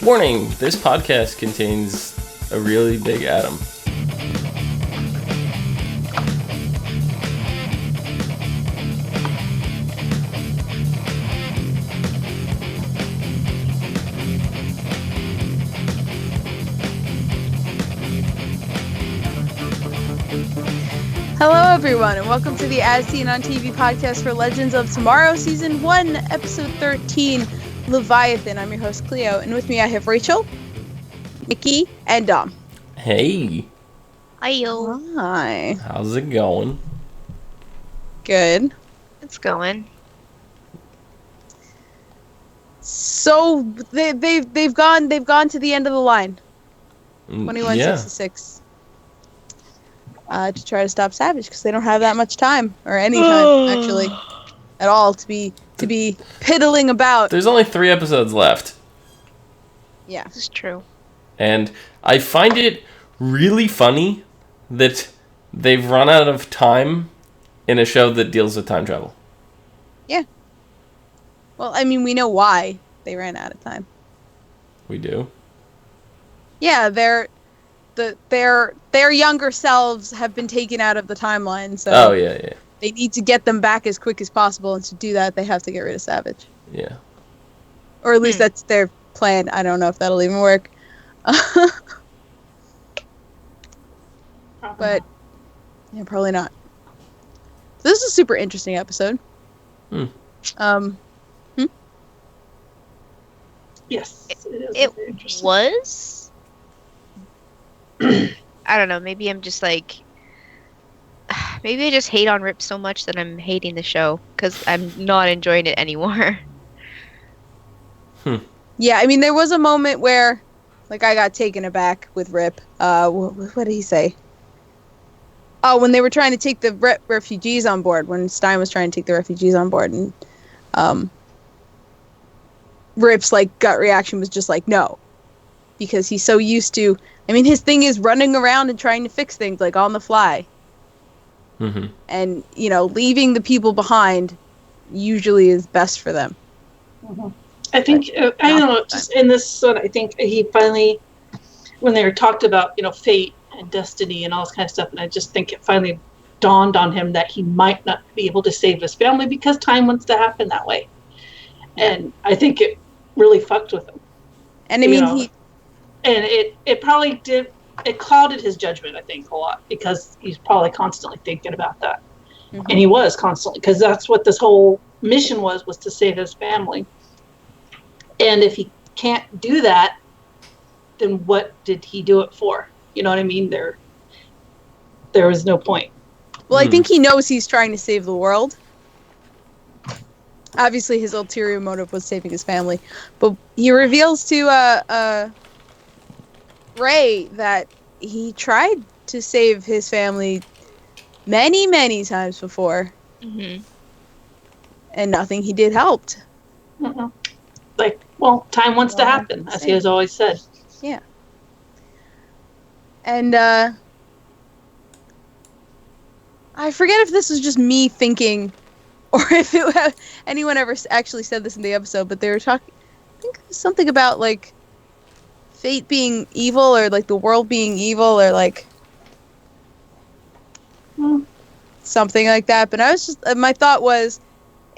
Warning, this podcast contains a really big atom. Hello everyone, and welcome to the As Seen on TV podcast for Legends of Tomorrow, Season 1, Episode 13, Leviathan. I'm your host, Clio, and with me I have Rachel, Nikki, and Dom. Hey. Hiyo. Hi. How's it going? Good. It's going. So, they've gone to the end of the line. 2166. To try to stop Savage, because they don't have that much time, or any time, actually, at all, to be piddling about. There's only 3 episodes left. Yeah. This is true. And I find it really funny that they've run out of time in a show that deals with time travel. Yeah. Well, I mean, we know why they ran out of time. We do? Yeah, their younger selves have been taken out of the timeline, so Oh, yeah. they need to get them back as quick as possible, and to do that, they have to get rid of Savage. Yeah. Or at least that's their plan. I don't know if that'll even work. But, yeah, probably not. So this is a super interesting episode. Yes, It was? I don't know, maybe I'm just like... Maybe I just hate on Rip so much that I'm hating the show, because I'm not enjoying it anymore. Yeah, I mean, there was a moment where, like, I got taken aback with Rip. What did he say? Oh, when they were trying to take the refugees on board, when Stein was trying to take the refugees on board, and Rip's, like, gut reaction was just like, no. Because he's so used to... I mean, his thing is running around and trying to fix things, like, on the fly. Mm-hmm. And, you know, leaving the people behind usually is best for them. Mm-hmm. I think, I don't know, just in this one, I think he finally, when they were talked about, you know, fate and destiny and all this kind of stuff, and I just think it finally dawned on him that he might not be able to save his family because time wants to happen that way. And I think it really fucked with him. And I mean, And it probably did, it clouded his judgment, I think, a lot, because he's probably constantly thinking about that. Mm-hmm. And he was constantly, because that's what this whole mission was to save his family. And if he can't do that, then what did he do it for? You know what I mean? There was no point. Well, I think he knows he's trying to save the world. Obviously, his ulterior motive was saving his family. But he reveals to Ray that he tried to save his family many, many times before. Mm-hmm. And nothing he did helped. Mm-hmm. Like, well, time wants to happen, as he has always said. Yeah. And, I forget if this was just me thinking, or if anyone ever actually said this in the episode, but they were talking, I think it was something about, like, fate being evil, or, like, the world being evil, or, like, something like that. But I was just, my thought was,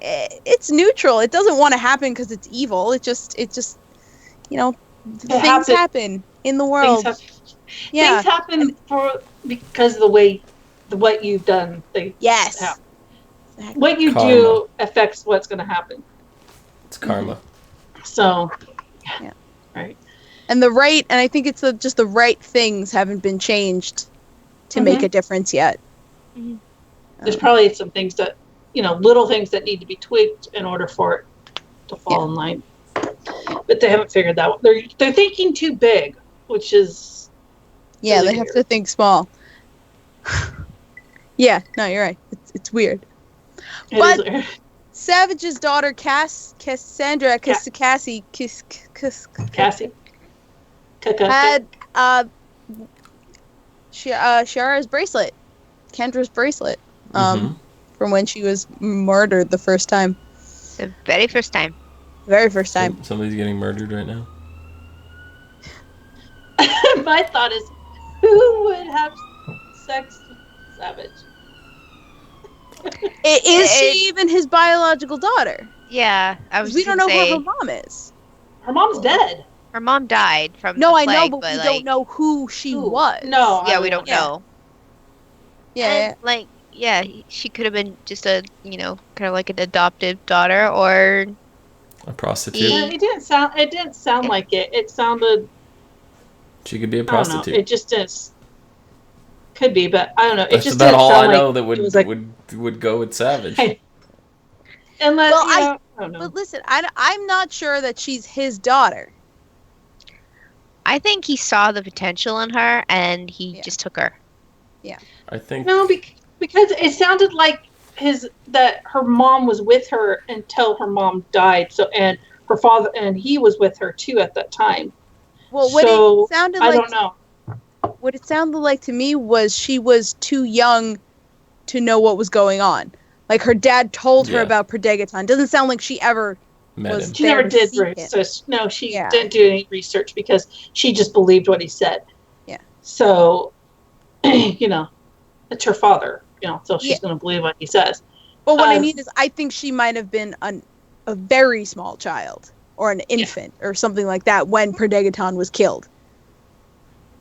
it's neutral. It doesn't want to happen because it's evil. It just, you know, things happen in the world. Things happen because of what you've done. Yes. Exactly. What you do affects what's going to happen. It's karma. So, yeah. Right. And I think it's just the right things haven't been changed to make a difference yet. Mm-hmm. There's probably some things that, you know, little things that need to be tweaked in order for it to fall in line. But they haven't figured that out. They're thinking too big, which is... Yeah, really they have to think small. Yeah, no, you're right. It's weird. But weird. Savage's daughter, Cassandra, Cassie, had Shara's bracelet, Kendra's bracelet, from when she was murdered the first time. The very first time. Very first time. Somebody's getting murdered right now. My thought is, who would have sex with Savage? Is she even his biological daughter? Yeah, I was We just don't gonna know who say her mom is. Her mom's dead. her mom died from No, the I know, plague, but we like, don't know who she Who? was. No, yeah, we don't Yeah. know. Yeah. And like, yeah, she could have been just a, kind of like an adoptive daughter, or A prostitute. He- It didn't sound. It didn't sound like it. It sounded. She could be a I don't know. prostitute. It just is. Could be, but I don't know. It That's just about didn't all sound I like know that it would was like. would go with Savage. Unless Well, I don't know. But listen, I'm not sure that she's his daughter. I think he saw the potential in her and he Yeah. just took her. I think No, because it sounded like that her mom was with her until her mom died. So and her father and he was with her too at that time. Well, what So, it sounded I like, don't know. what it sounded like to me was she was too young to know what was going on. Like her dad told her Yeah. about Predegaton. Doesn't sound like she ever met was him. She there never to did see him. research. No, she Yeah. didn't do any research because she just believed what he said. Yeah. So, it's her father. So she's going to believe what he says. But what I mean is, I think she might have been a very small child or an infant or something like that when Predegaton was killed.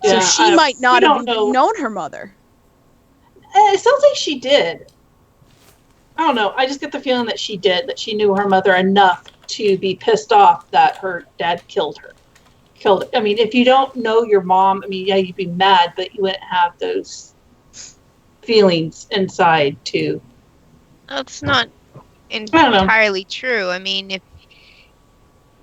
So Yeah, she might not we have don't even know. known her mother. It sounds like she did. I don't know. I just get the feeling that she did, that she knew her mother enough to be pissed off that her dad killed her. I mean, if you don't know your mom, I mean, yeah, you'd be mad, but you wouldn't have those feelings inside too. That's not don't know. entirely true. I mean, if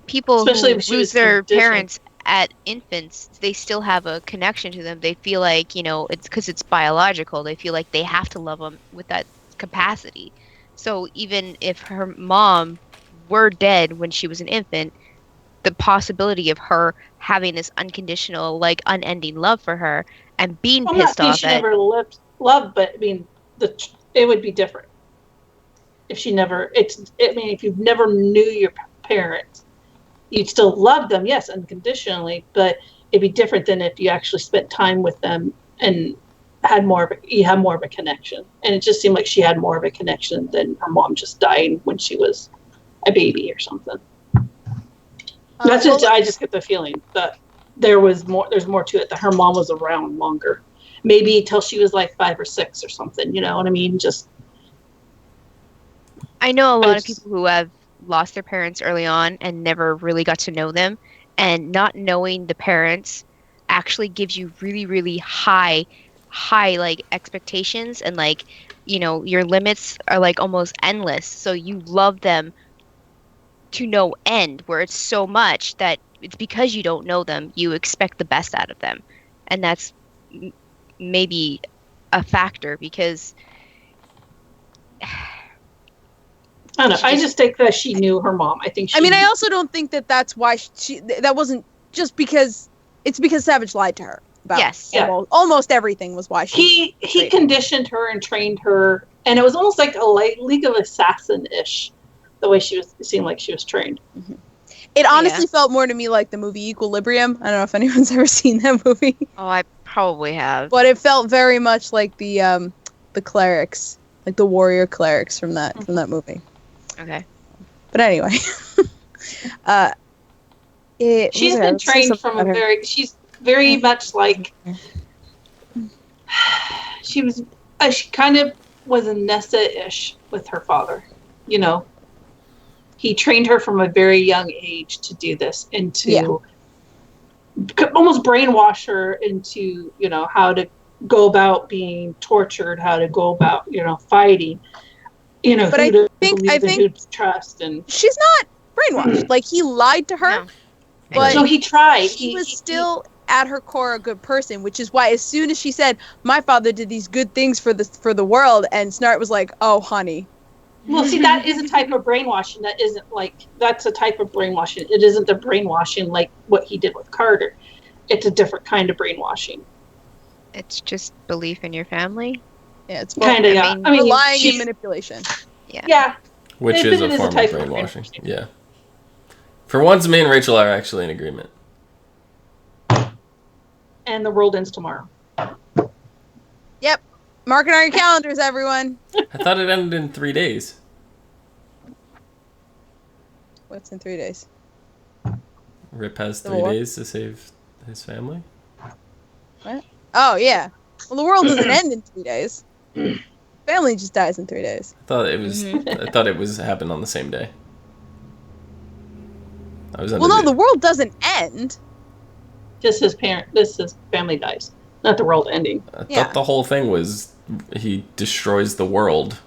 people Especially who if she lose was their conditioned. parents at infants, they still have a connection to them. They feel like, it's because it's biological. They feel like they have to love them with that capacity. So even if her mom were dead when she was an infant, the possibility of her having this unconditional, like unending love for her and being I'm not pissed saying off she at, never loved, but I mean, it would be different if she never. I mean, if you never knew your parents, you'd still love them, yes, unconditionally, but it'd be different than if you actually spent time with them and you had more of a connection. And it just seemed like she had more of a connection than her mom just dying when she was a baby or something. I just get the feeling that there's more to it, that her mom was around longer. Maybe till she was like 5 or 6 or something, you know what I mean? I know a lot of people who have lost their parents early on and never really got to know them, and not knowing the parents actually gives you really, really high like expectations, and like, your limits are like almost endless. So you love them to no end, where it's so much that it's because you don't know them, you expect the best out of them. And that's maybe a factor because I don't know. I just think that she knew her mom. I think. I mean, I also don't think that that's why that wasn't just because it's because Savage lied to her about Yes. almost everything was why he conditioned her and trained her, and it was almost like a League of Assassin-ish, the way it seemed like she was trained. Mm-hmm. It honestly felt more to me like the movie Equilibrium. I don't know if anyone's ever seen that movie. Oh, I probably have. But it felt very much like the clerics, like the warrior clerics from that movie. Okay. But anyway, she's been trained from she's very much like she kind of was a Nessa-ish with her father, He trained her from a very young age to do this and to almost brainwash her into, how to go about being tortured, how to go about, fighting, but I think who to trust. And she's not brainwashed. Like, he lied to her, but no, he tried. He was still at her core a good person, which is why as soon as she said, "My father did these good things for the world," and Snart was like, "Oh, honey." Well, see, that is a type of brainwashing. That's a type of brainwashing. It isn't the brainwashing like what he did with Carter. It's a different kind of brainwashing. It's just belief in your family. Yeah, it's kind of, yeah. I mean, lying and manipulation. Yeah. Which is a form of brainwashing. Yeah. For once, me and Rachel are actually in agreement. and the world ends tomorrow. Yep. Mark it on your calendars, everyone. I thought it ended in 3 days. What's in 3 days? Rip has The 3 war? days to save his family. What? Oh, yeah. Well, the world doesn't end in 3 days. Family just dies in 3 days. I thought it was. I thought it was happened on the same day. I was under Well, no, the world doesn't end. Just his family dies, not the world ending. I thought Yeah. the whole thing was he destroys the world.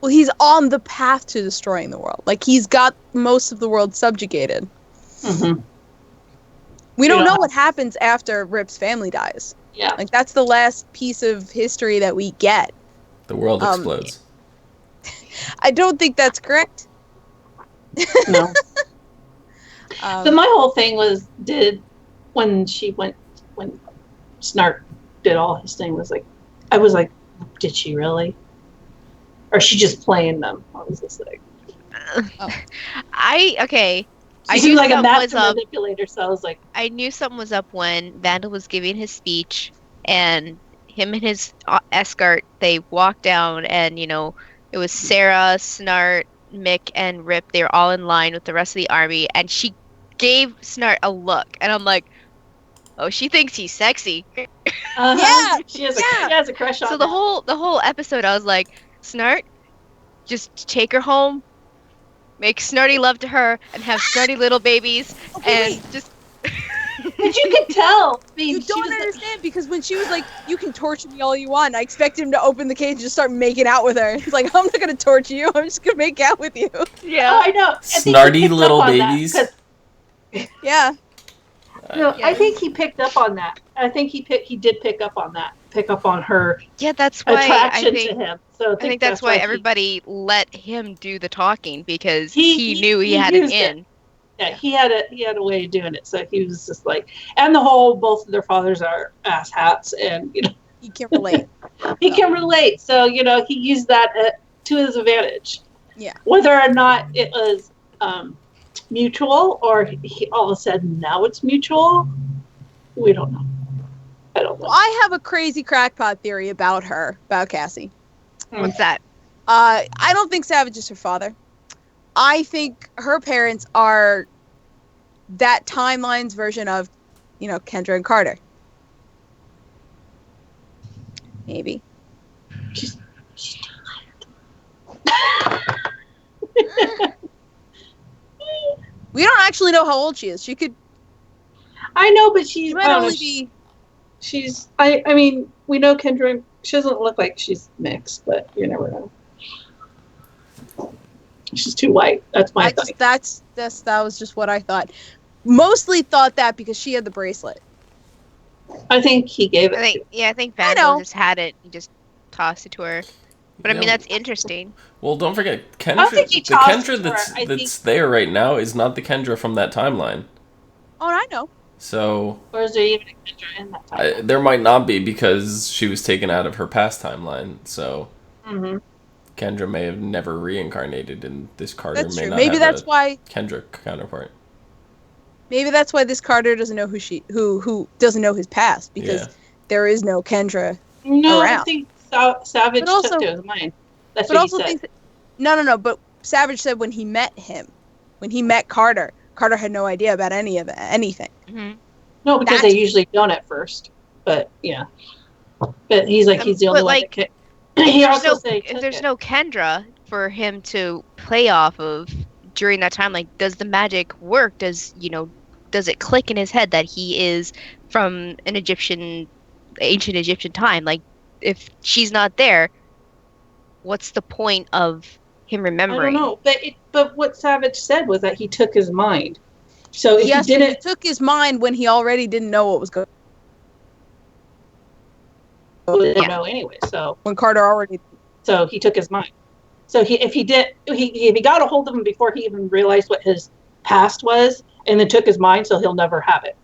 Well, he's on the path to destroying the world. Like, he's got most of the world subjugated. Mm-hmm. We don't Yeah. know what happens after Rip's family dies. Yeah. Like, that's the last piece of history that we get. The world explodes. I don't think that's correct. No. But my whole thing was, when Snart did all his thing, I was like, did she really? Or is she just playing them? I was just like, I she knew seemed like a something was master up. manipulator, so I was like, I knew something was up when Vandal was giving his speech, and him and his escort, they walked down, and it was Sarah, Snart, Mick, and Rip. They were all in line with the rest of the army, and she gave Snart a look, and I'm like, oh, she thinks he's sexy. Yeah, she has a crush on So him. the whole episode, I was like, Snart, just take her home, make Snarty love to her, and have Snarty little babies, Okay, and just. But you could tell. I mean, You she don't was understand, because when she was like, you can torture me all you want, I expect him to open the cage and just start making out with her. He's like, I'm not going to torture you, I'm just going to make out with you. Yeah. Oh, I know. I think he Snarty picked up little on that, babies. 'cause- Yeah. No, Yeah. I think he picked up on that. I think he did pick up on that. Pick up on her Yeah, that's why attraction to him. So I think that's why he- everybody let him do the talking, because He- he he- knew he he had it used it. in. Yeah, he had a way of doing it. So he was just like, and the whole both of their fathers are ass hats, and He can relate. he can relate. So he used that to his advantage. Yeah. Whether or not it was mutual, or he all of a sudden now it's mutual, we don't know. I don't know. Well, I have a crazy crackpot theory about Cassie. What's that? I don't think Savage is her father. I think her parents are that timeline's version of, Kendra and Carter. Maybe. She's We don't actually know how old she is. She could. I know, but She I might don't know, only be. she's. I mean, we know Kendra. She doesn't look like she's mixed, but you never know. She's too white. That's my thing. That was just what I thought. Mostly thought that because she had the bracelet. I think he gave it. I think I Vandal know. just had it and just tossed it to her. But I mean, that's interesting. Well, don't forget, don't Kendra. think he The tossed Kendra her. that's I that's there right now is not the Kendra from that timeline. Oh, I know. So Or is there even a Kendra in that time? there might not be, because she was taken out of her past timeline. So Mm-hmm. Kendra may have never reincarnated, and this Carter That's may true. not Maybe have that's a why. Kendra counterpart. Maybe that's why this Carter doesn't know who doesn't know his past, because there is no Kendra. No, I Around. think Savage But also- took his mind. That's But what also he said. think that, no. But Savage said when he met Carter had no idea about anything. Mm-hmm. No, because That's- they usually don't at first. But yeah. But he's like, he's the only But, one like, that can. He also said he If took there's it. no Kendra for him to play off of during that time, like, does the magic work? Does it click in his head that he is from an ancient Egyptian time? Like, if she's not there, what's the point of him I remembering? don't know. But what Savage said was that he took his mind. So if Yes, he but didn't, he took his mind when he already didn't know what was going. he didn't know anyway. So When Carter already. he took his mind. So if he got a hold of him before he even realized what his past was, and then took his mind, so he'll never have it.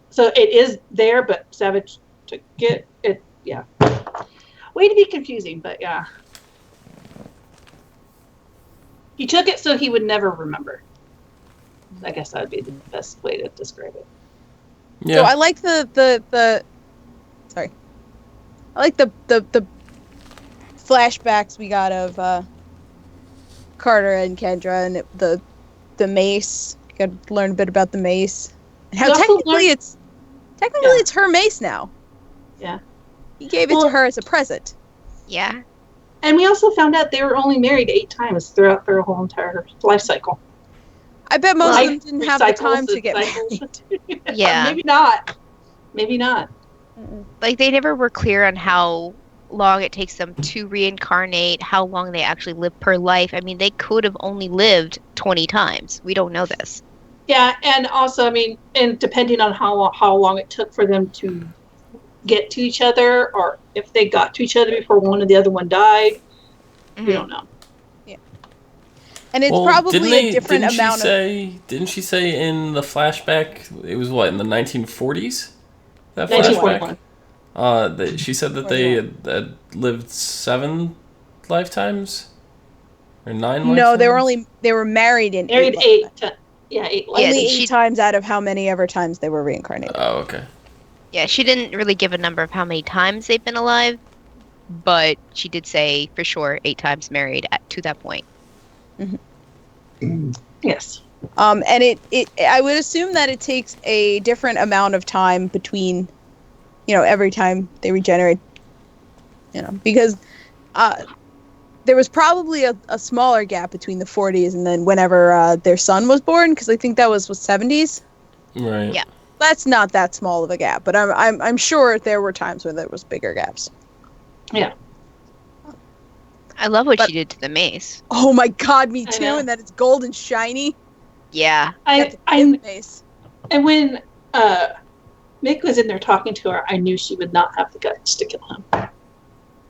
So it is there, but Savage took it. Yeah. Way to be confusing, but yeah. He took it so he would never remember. I guess that would be the best way to describe it. Yeah. So I like the sorry. I like the flashbacks we got of Carter and Kendra and the mace. Got to learn a bit about the mace and how We also technically learned- it's her mace now. Yeah. He gave it to her as a present. Yeah. And we also found out they were only married 8 times throughout their whole entire life cycle. I bet most of them Life didn't have the time cycles to and get cycles. married. Yeah. Maybe not. Maybe not. Like they never were clear on how long it takes them to reincarnate, how long they actually live per life. I mean, they could have only lived 20 times. We don't know this. Yeah, and also, I mean, and depending on how long it took for them to get to each other, or if they got to each other before one or the other one died, we don't know. And it's probably a different didn't amount Didn't she say in the flashback, it was what, in the 1940s? That 1941. flashback? She said that they had lived 7 lifetimes? Or 9 lifetimes? No, they were married in Married 8 8. Yeah, 8. Yeah, only she- 8 times out of how many ever times they were reincarnated. Oh, okay. Yeah, she didn't really give a number of how many times they've been alive, but she did say for sure 8 times married to that point. Yes. And I would assume that it takes a different amount of time between, every time they regenerate, because there was probably a smaller gap between the 40s and then whenever their son was born, because I think that was 70s. Right. Yeah. That's not that small of a gap, but I'm sure there were times where there was bigger gaps. Yeah. I love what she did to the mace. Oh my god, me I too, know. and that it's gold and shiny. Yeah. Got the mace. And when Mick was in there talking to her, I knew she would not have the guts to kill him.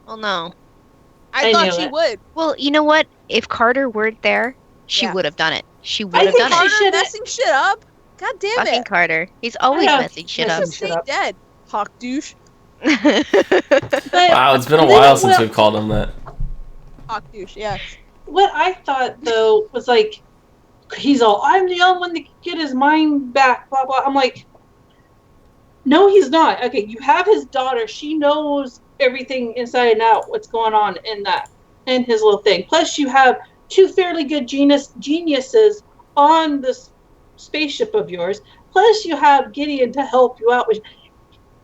Well, no. I I thought knew she it. would. Well, you know what? If Carter weren't there, she Yeah. would have done it. She would I have think done she it. Carter should've- messing shit up. God damn Fucking it. Carter. He's always I know. messing shit Messing up. Just shit stay up. dead, hawk douche. But Wow, it's been a then while it since will- we've called him that. Hawk douche, yeah. What I thought though was like, he's all, I'm the only one that can get his mind back, blah blah. I'm like, no, he's not. Okay, you have his daughter. She knows everything inside and out, what's going on in his little thing. Plus, you have 2 fairly good geniuses on this spaceship of yours. Plus, you have Gideon to help you out.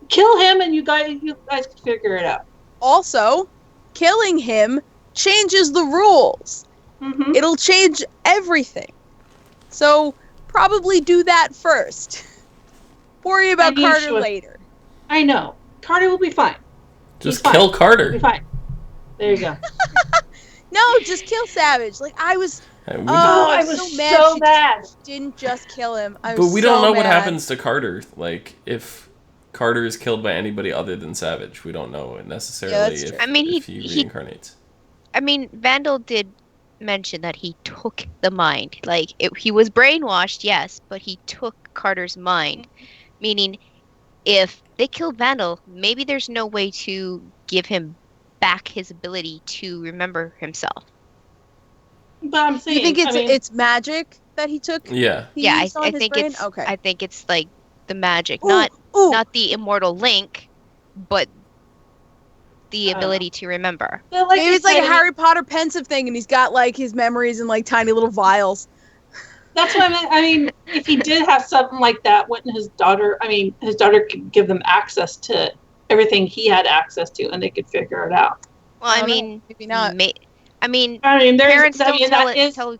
Kill him, and you guys can figure it out. Also, killing him changes the rules. Mm-hmm. It'll change everything. So, probably do that first. Worry about knew she Carter would. later. I know. Carter will be fine. Just He's kill fine. Carter. He'll be fine. There you go. No, just kill Savage. Like, I was Hey, we Oh, don't- I I'm was so so mad mad. she didn't just kill him. I but was we don't so know what mad. happens to Carter. Like, if Carter is killed by anybody other than Savage, we don't know necessarily that's if, true. I mean, if he- he reincarnates. I mean, Vandal did mention that he took the mind. Like, he was brainwashed, yes, but he took Carter's mind. Meaning, if they killed Vandal, maybe there's no way to give him back his ability to remember himself. But I'm saying, You think I mean, it's magic that he took? Yeah. He Yeah, used on I his think brain? it's Okay. I think it's like the magic, Ooh, not ooh. the immortal link, but the Oh. ability to remember. but like Maybe I it's like said, a Harry Potter pensive thing, and he's got like his memories in like tiny little vials. that's what I meant. I mean, if he did have something like that, wouldn't his daughter could give them access to everything he had access to, and they could figure it out. Well, I don't know, mean, maybe not. I mean, I mean, parents don't that tell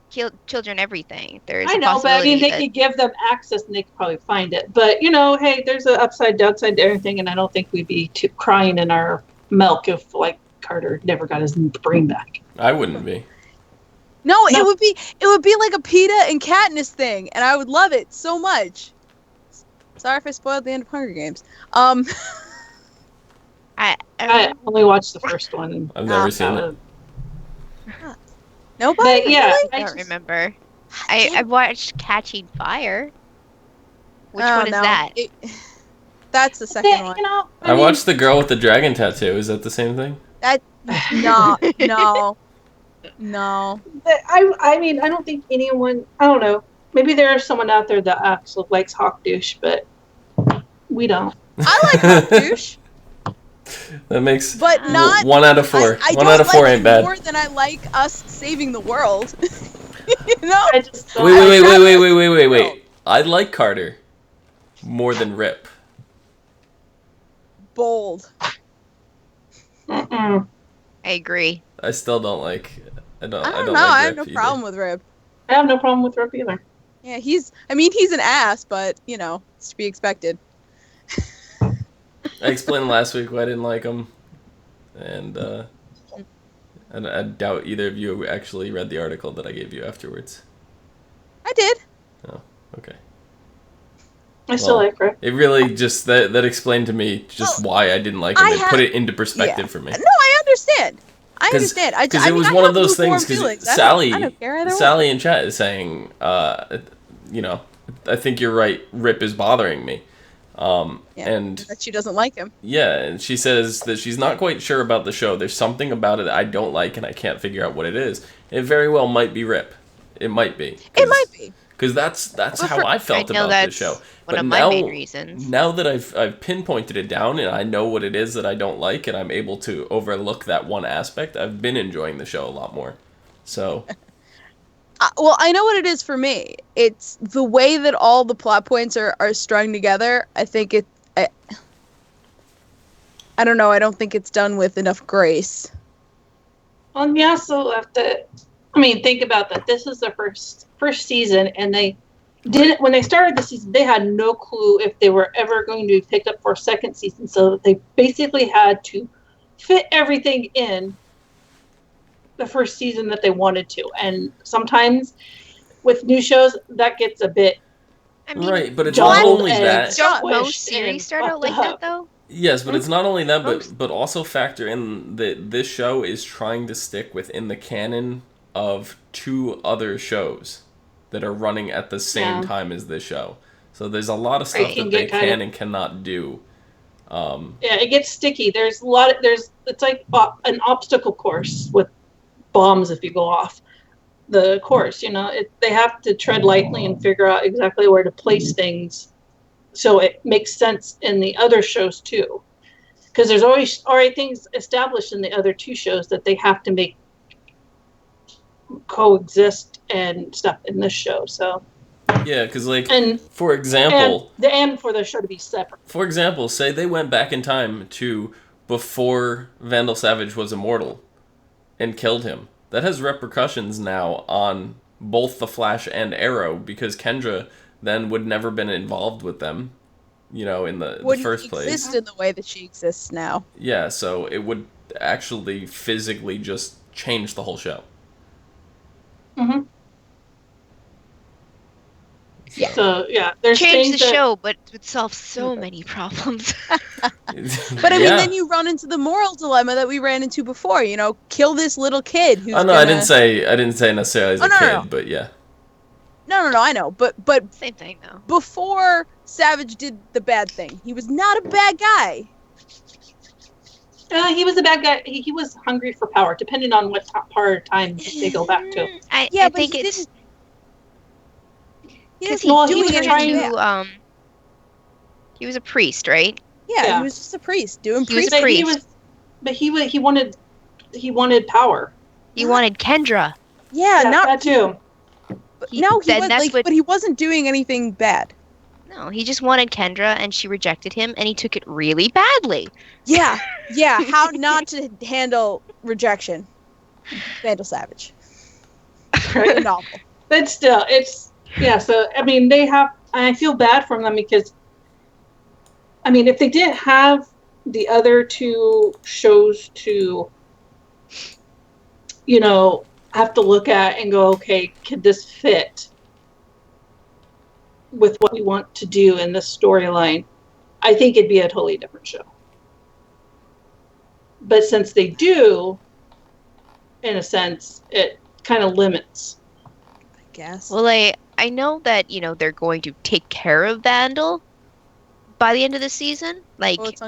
children everything. There's I a know, but I possibility mean, they that could give them access, and they could probably find it. But hey, there's an upside, downside to everything, and I don't think we'd be too crying in our milk if like Carter never got his brain back. I wouldn't be. No, No. it would be like a PETA and Katniss thing, and I would love it so much. Sorry if I spoiled the end of Hunger Games. I only watched the first one. And I've never Ah, seen it. Nobody? But yeah, Really? I don't remember. I watched Catching Fire. Which Oh, one is no. that? That's the second one. I watched The Girl with the Dragon Tattoo. Is that the same thing? No. But I mean, I don't think anyone. I don't know. Maybe there is someone out there that actually likes Hawk Douche, but We don't. I like Hot Douche, That makes but not. 1 out of 4. I 1 don't out of 4 like ain't it bad. more than I like us saving the world. You know? I just don't. Wait. I like Carter more than Rip. Bold. Mm-mm. I agree. I still don't like. I don't I don't like know. I have Rip no either. problem with Rip. I have no problem with Rip either. Yeah, he's an ass, but it's to be expected. I explained last week why I didn't like him, and I doubt either of you actually read the article that I gave you afterwards. I did. Oh, okay. I still like Rip. It really just that explained to me just why I didn't like him. It put it into perspective for me. No, I understand. I understand. Because it was one of those things. Because Sally, I don't care either Sally in chat is saying, I think you're right. Rip is bothering me. And that she doesn't like him. Yeah, and she says that she's not quite sure about the show. There's something about it that I don't like, and I can't figure out what it is. It very well might be Rip. It might be. It might be. Because that's how I felt about the show. One of my main reasons. Now that I've pinpointed it down and I know what it is that I don't like, and I'm able to overlook that one aspect, I've been enjoying the show a lot more. So. Well, I know what it is for me. It's the way that all the plot points are strung together. I think I don't know. I don't think it's done with enough grace. Well, you also have to. Think about that. This is the first season, and they didn't. When they started the season, they had no clue if they were ever going to be picked up for a second season. So they basically had to fit everything in the first season that they wanted to. And sometimes with new shows, that gets a bit. Right, but it's not only that. Don't most series start out like that, though? Yes, but it's not only that, but also factor in that this show is trying to stick within the canon of 2 other shows that are running at the same time as this show. So there's a lot of stuff that they can and cannot do. It gets sticky. It's like an obstacle course with bombs if you go off the course. They have to tread lightly and figure out exactly where to place things so it makes sense in the other shows too, because there's always already things established in the other 2 shows that they have to make coexist and stuff in this show. So yeah, because for example, and for the show to be separate. For example, say they went back in time to before Vandal Savage was immortal and killed him. That has repercussions now on both the Flash and Arrow, because Kendra then would never been involved with them, in the first place. Wouldn't exist in the way that she exists now. Yeah, so it would actually physically just change the whole show. Mm-hmm. Yeah. So there's change the show, but it would solve so many problems. But then you run into the moral dilemma that we ran into before. Kill this little kid who's. I didn't say necessarily as a kid, but yeah. No, I know, but same thing though. Before Savage did the bad thing, he was not a bad guy. He was a bad guy. He was hungry for power, depending on what part of time they go back to. I think it's because he was a priest, right? Yeah, he was just a priest doing priest. He wanted power. He wanted Kendra. Yeah, not that too. But he wasn't doing anything bad. No, he just wanted Kendra, and she rejected him, and he took it really badly. Yeah. How not to handle rejection? Vandal Savage. Right. Novel. But still, it's So they have. I feel bad for them because, if they didn't have the other 2 shows to, have to look at and go, okay, could this fit with what we want to do in this storyline? I think it'd be a totally different show. But since they do, in a sense, it kind of limits. I guess. Well, I know that, they're going to take care of Vandal by the end of the season. Quotes.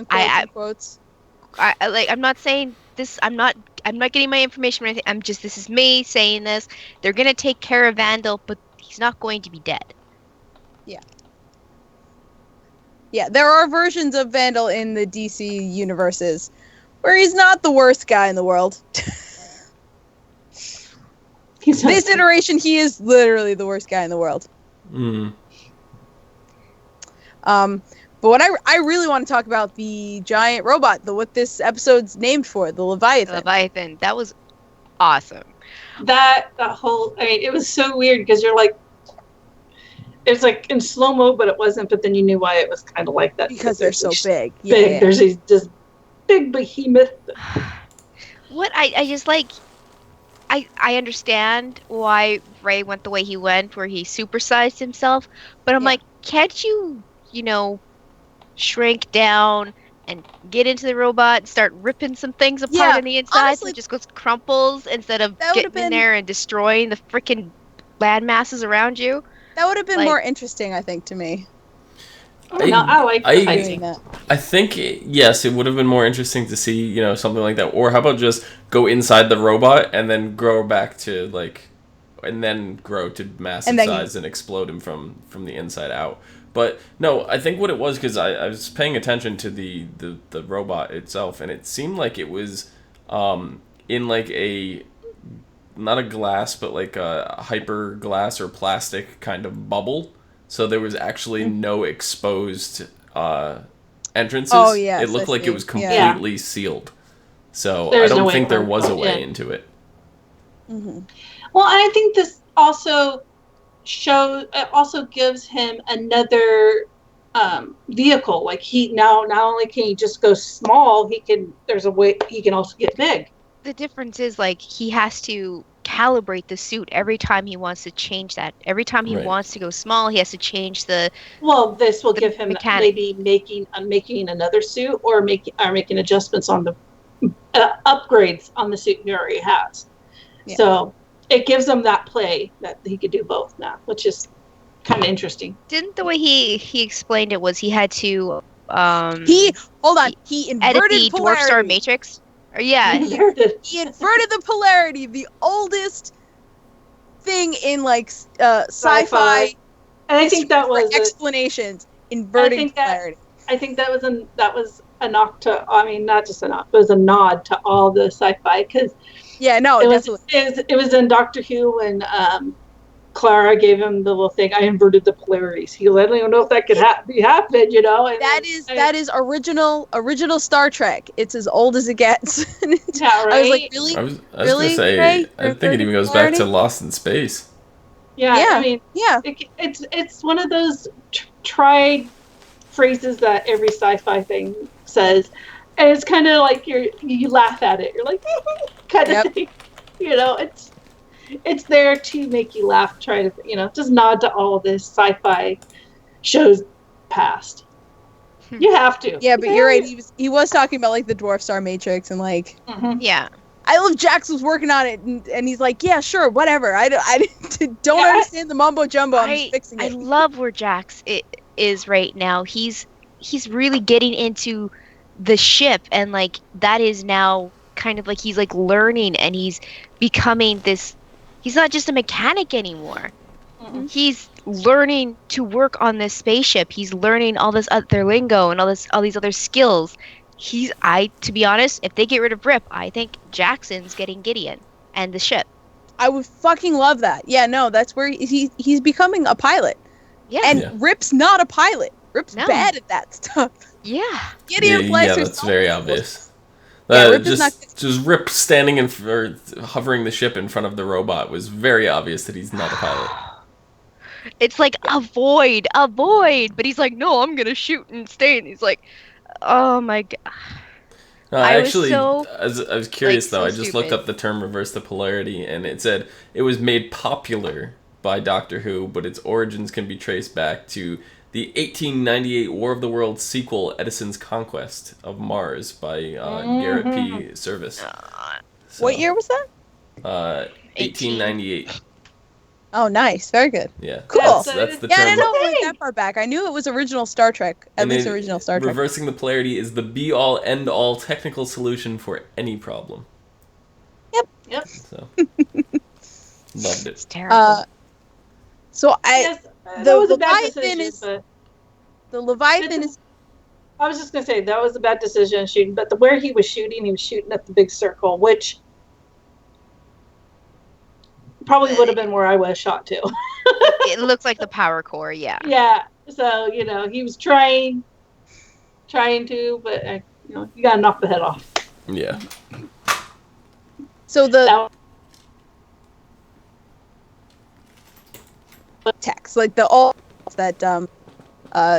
I'm not saying this. I'm not getting my information or anything. This is me saying this. They're going to take care of Vandal, but he's not going to be dead. Yeah. Yeah, there are versions of Vandal in the DC universes where he's not the worst guy in the world. This iteration, he is literally the worst guy in the world. Mm. But what I really want to talk about the giant robot, what this episode's named for, the Leviathan. Leviathan. That was awesome. That whole, I mean, it was so weird because you're like, it was like in slow-mo, but it wasn't, but then you knew why it was kind of like that. Because they're so big. Yeah. There's these just big behemoth. What I just like, I understand why Ray went the way he went, where he supersized himself, but I'm like, can't you shrink down and get into the robot and start ripping some things apart on the inside, honestly, so it just goes crumples instead of getting in there and destroying the freaking land masses around you? That would have been more interesting, I think, to me. I like that. I think, yes, it would have been more interesting to see, something like that. Or how about just go inside the robot and then grow back to, and then grow to massive size and explode him from the inside out. But, no, I think what it was, because I was paying attention to the robot itself, and it seemed like it was in, a... not a glass, but a hyper glass or plastic kind of bubble. So there was actually no exposed entrances. Oh, yeah. It looked like it was completely sealed. So I don't think there was a way into it. Mm-hmm. Well, I think this also gives him another vehicle. Like he not only can he just go small, there's a way he can also get big. The difference is he has to calibrate the suit every time he wants to change that. Every time he wants to go small, he has to change the. Well, this will give him maybe making another suit or making adjustments on the upgrades on the suit he already has. Yeah. So it gives him that play that he could do both now, which is kind of interesting. Didn't the way he explained it was he had to he inverted the Dwarf Star Matrix. He inverted the polarity, the oldest thing in sci-fi. And I think that was explanations inverting polarity. I think that was a knock to. I mean, not just a knock, but it was a nod to all the sci-fi because. Yeah, no, it was in Doctor Who when Clara gave him the little thing. I inverted the polarities. I don't even know if that could happen. And that is original Star Trek. It's as old as it gets. Yeah, right. I was like, really? I was gonna say, I think it even goes back to Lost in Space. Yeah, I mean, it's one of those tried phrases that every sci-fi thing says, and it's kind of like you laugh at it. You're like, kind of thing. It's there to make you laugh. Try to, just nod to all of this sci-fi shows past. You have to. Yeah, but you're right. He was talking about the Dwarf Star Matrix and Yeah. I Love Jax was working on it and he's like, yeah, sure, whatever. I don't understand the mumbo jumbo. I'm just fixing it. I love where Jax is right now. He's really getting into the ship and that is now kind of he's learning and he's becoming this. He's not just a mechanic anymore. Mm-hmm. He's learning to work on this spaceship. He's learning all this other lingo and all these other skills. To be honest, if they get rid of Rip, I think Jackson's getting Gideon and the ship. I would fucking love that. Yeah, no, that's where he's becoming a pilot. Yeah. And Rip's not a pilot. Rip's bad at that stuff. Yeah. Gideon plays herself. That's very obvious. Rip just Rip standing or hovering the ship in front of the robot was very obvious that he's not a pilot. It's avoid, but he's like, no, I'm gonna shoot and stay. And he's like, oh my god. No, I was curious though. I just looked up the term "reverse the polarity," and it said it was made popular by Doctor Who, but its origins can be traced back to the 1898 War of the Worlds sequel, Edison's Conquest of Mars by Garrett P. Service. What year was that? 1898. Oh, nice. Very good. Yeah. Cool. That's the term. Yeah, I didn't know it went that far back. I knew it was original Star Trek. Original Star Trek. Reversing the polarity is the be-all, end-all technical solution for any problem. Yep. So, loved it. It's terrible. So the Leviathan is... The Leviathan is. I was just gonna say that was a bad decision shooting, but where he was shooting at the big circle, which probably would have been where I was shot too. It looks like the power core, yeah. Yeah. So he was trying to, but you gotta knock the head off. Yeah. So the text, like the all that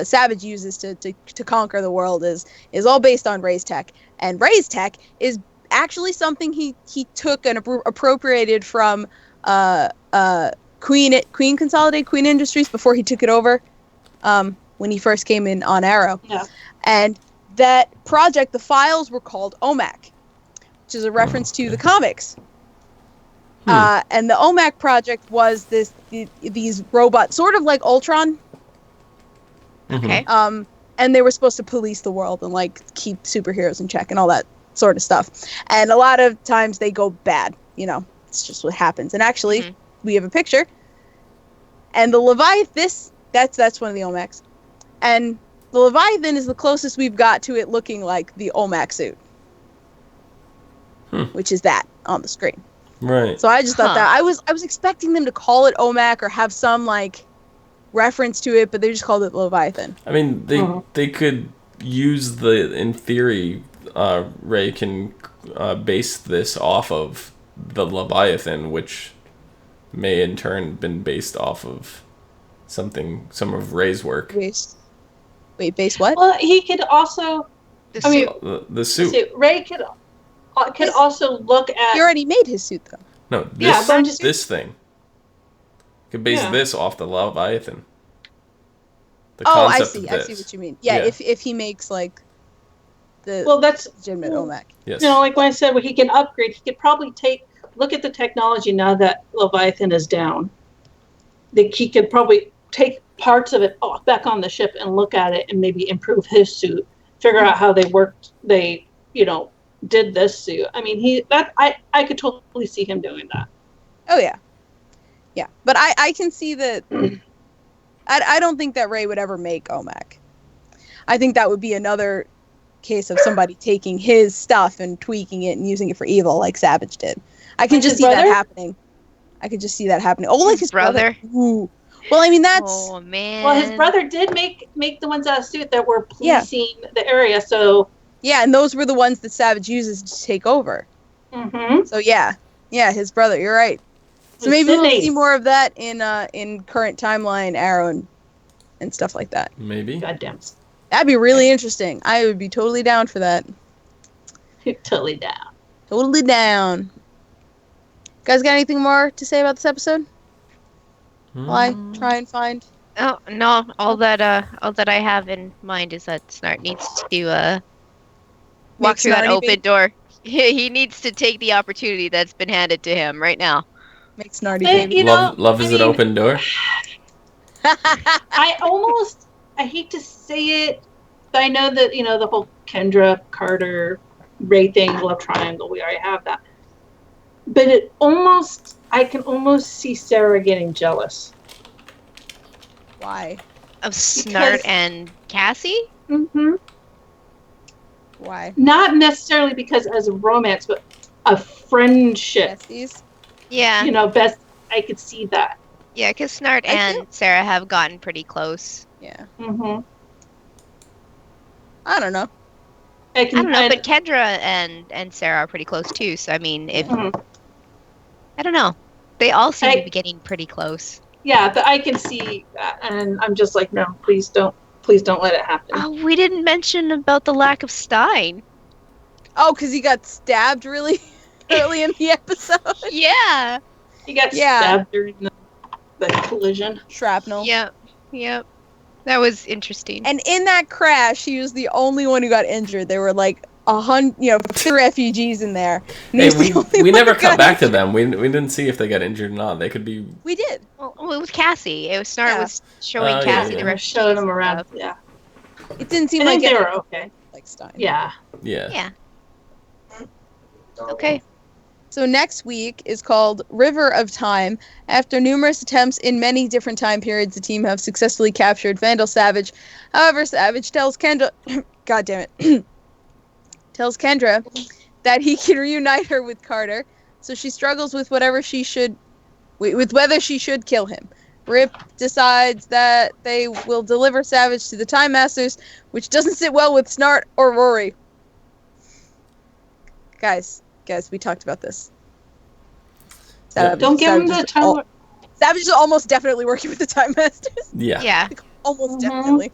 Savage uses to conquer the world is all based on Ray's tech, and Ray's tech is actually something he took and appropriated from Queen Industries before he took it over when he first came in on Arrow. Yeah. And that project, the files were called OMAC, which is a reference to the comics. And the OMAC project was these robots, sort of like Ultron. Okay. And they were supposed to police the world and like keep superheroes in check and all that sort of stuff. And a lot of times they go bad. It's just what happens. And actually, we have a picture. And the Leviathan, that's one of the OMACs. And the Leviathan is the closest we've got to it looking like the OMAC suit, which is that on the screen. Right. So I just thought that I was expecting them to call it OMAC or have some like reference to it, but they just called it Leviathan. I mean, they could use in theory, Ray can base this off of the Leviathan, which may in turn been based off of some of Ray's work. Wait, base what? Well, he could also. The suit. The suit. Ray could also look at. He already made his suit though. No, this thing. Could base this off the Leviathan. The I concept see. of I this. see what you mean. Yeah, if he makes like the that's legitimate OMAC. Yes. Like when I said, he can upgrade. He could probably look at the technology now that Leviathan is down. He could probably take parts of it back on the ship and look at it and maybe improve his suit. Figure out how they worked. They did this suit. I mean, I could totally see him doing that. Oh yeah, yeah. But I can see that. I don't think that Ray would ever make OMAC. I think that would be another case of somebody taking his stuff and tweaking it and using it for evil, like Savage did. I can just see that happening. Oh, like his brother. Ooh. Well, I mean that's. Oh man. Well, his brother did make the ones out of suit that were policing the area. So. Yeah, and those were the ones that Savage uses to take over. Mm-hmm. So yeah, his brother. You're right. So maybe we'll see more of that in current timeline Arrow and stuff like that. Maybe. Goddamn. That'd be really interesting. I would be totally down for that. Totally down. Totally down. Guys, got anything more to say about this episode? While I try and find. Oh no! All that I have in mind is that S.T.A.R needs to walk through that open door. He needs to take the opportunity that's been handed to him right now. Make Snarty baby. Love is an open door. I hate to say it, but I know that the whole Kendra Carter Ray thing, love triangle. We already have that, but I can almost see Sarah getting jealous. Why? Of S.T.A.R and Cassie? Mm-hmm. Why? Not necessarily because as a romance, but a friendship. Besties? Yeah. Best. I could see that. Yeah, because S.T.A.R and Sarah have gotten pretty close. Yeah. Mm-hmm. I don't know. I don't know, but Kendra and Sarah are pretty close too. So I mean, if I don't know, they all seem to be getting pretty close. Yeah, but I can see that, and I'm just like, no, please don't let it happen. Oh, we didn't mention about the lack of Stein. Oh, because he got stabbed really early in the episode. Yeah. He got stabbed during the collision. Shrapnel. Yep. That was interesting. And in that crash, he was the only one who got injured. There were like 50 refugees in there. Hey, we never cut back to them. We didn't see if they got injured or not. They could be. We did. Well, it was Cassie. It was S.T.A.R was showing Cassie the refugees. Showing them around. Yeah. It didn't seem I like think they were okay. Like Stein. Yeah. Yeah. Okay. So next week is called River of Time. After numerous attempts in many different time periods, the team have successfully captured Vandal Savage. However, Savage tells Kendra, God damn it, tells Kendra that he can reunite her with Carter. So she struggles with whether she should kill him. Rip decides that they will deliver Savage to the Time Masters, which doesn't sit well with Snart or Rory. Guys, we talked about this. Don't give him the time. Savage is almost definitely working with the Time Masters. Yeah. Yeah. Like, almost definitely.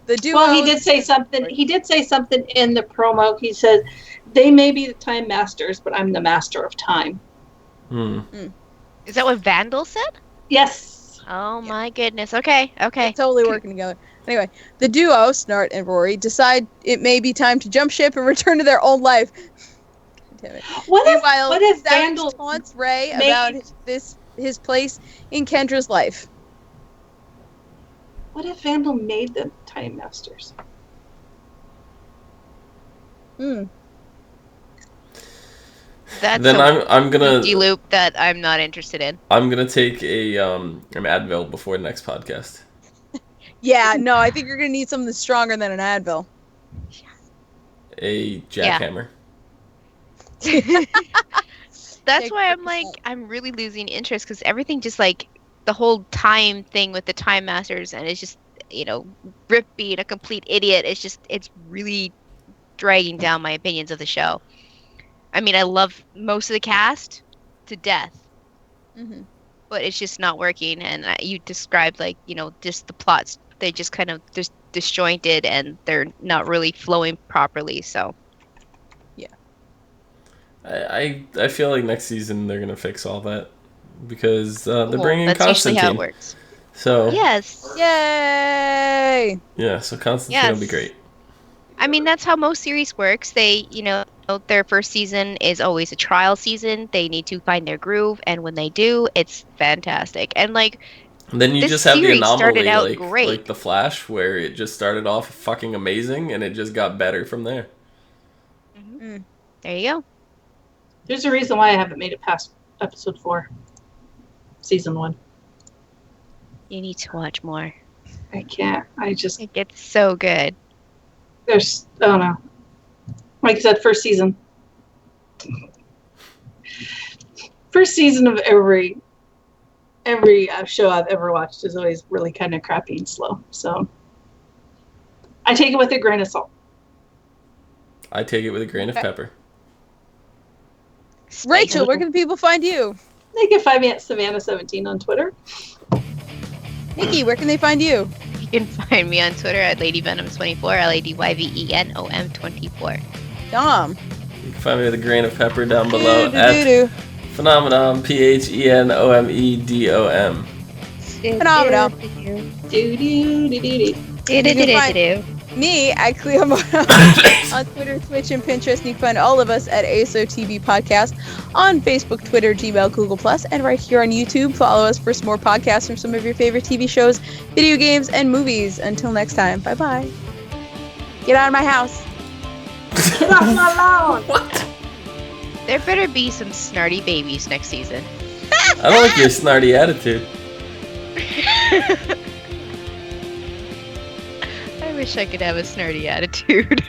The duo. Well, he did say something. He did say something in the promo. He said, "They may be the Time Masters, but I'm the Master of Time." Is that what Vandal said? Yes. Oh my goodness. Okay. They're totally working together. Anyway, the duo, Snart and Rory, decide it may be time to jump ship and return to their old life. Damn it. What if Savage Vandal taunts Ray about his place in Kendra's life. What if Vandal made them Time Masters? That's Then I'm gonna loop that I'm not interested in. I'm gonna take an Advil before the next podcast. Yeah, no, I think you're gonna need something stronger than an Advil. A jackhammer. That's why I'm really losing interest, because everything just like the whole time thing with the Time Masters, and it's just, Rip being a complete idiot. It's really dragging down my opinions of the show. I mean, I love most of the cast to death, but it's just not working. And you described just the plots. They just kind of just disjointed, and they're not really flowing properly. So, yeah, I feel like next season they're gonna fix all that, because they're bringing that's Constantine. usually how it works. So yes, yay! Yeah, so Constantine will be great. I mean, that's how most series works. They, their first season is always a trial season. They need to find their groove, and when they do, it's fantastic. And then you just have the anomaly, great. like The Flash, where it just started off fucking amazing, and it just got better from there. There you go. There's a reason why I haven't made it past episode 4, season 1. You need to watch more. I can't. It gets so good. I don't know. Like I said, first season of every show I've ever watched is always really kind of crappy and slow. So I take it with a grain of salt. I take it with a grain of pepper. Rachel, where can people find you? They can find me at Savannah17 on Twitter. Nikki, where can they find you? You can find me on Twitter at LadyVenom24, LadyYvenom24. Dom. You can find me with a grain of pepper down below at Phenomenon, PHENOMEDOM. Phenomenon. Me at Clio and Dom on Twitter, Twitch, and Pinterest. You can find all of us at ASOTV Podcast on Facebook, Twitter, Gmail, Google+, and right here on YouTube. Follow us for some more podcasts from some of your favorite TV shows, video games, and movies. Until next time, bye-bye. Get out of my house. Get off my lawn. What? There better be some snarty babies next season. I don't like your snarty attitude. I wish I could have a snarty attitude.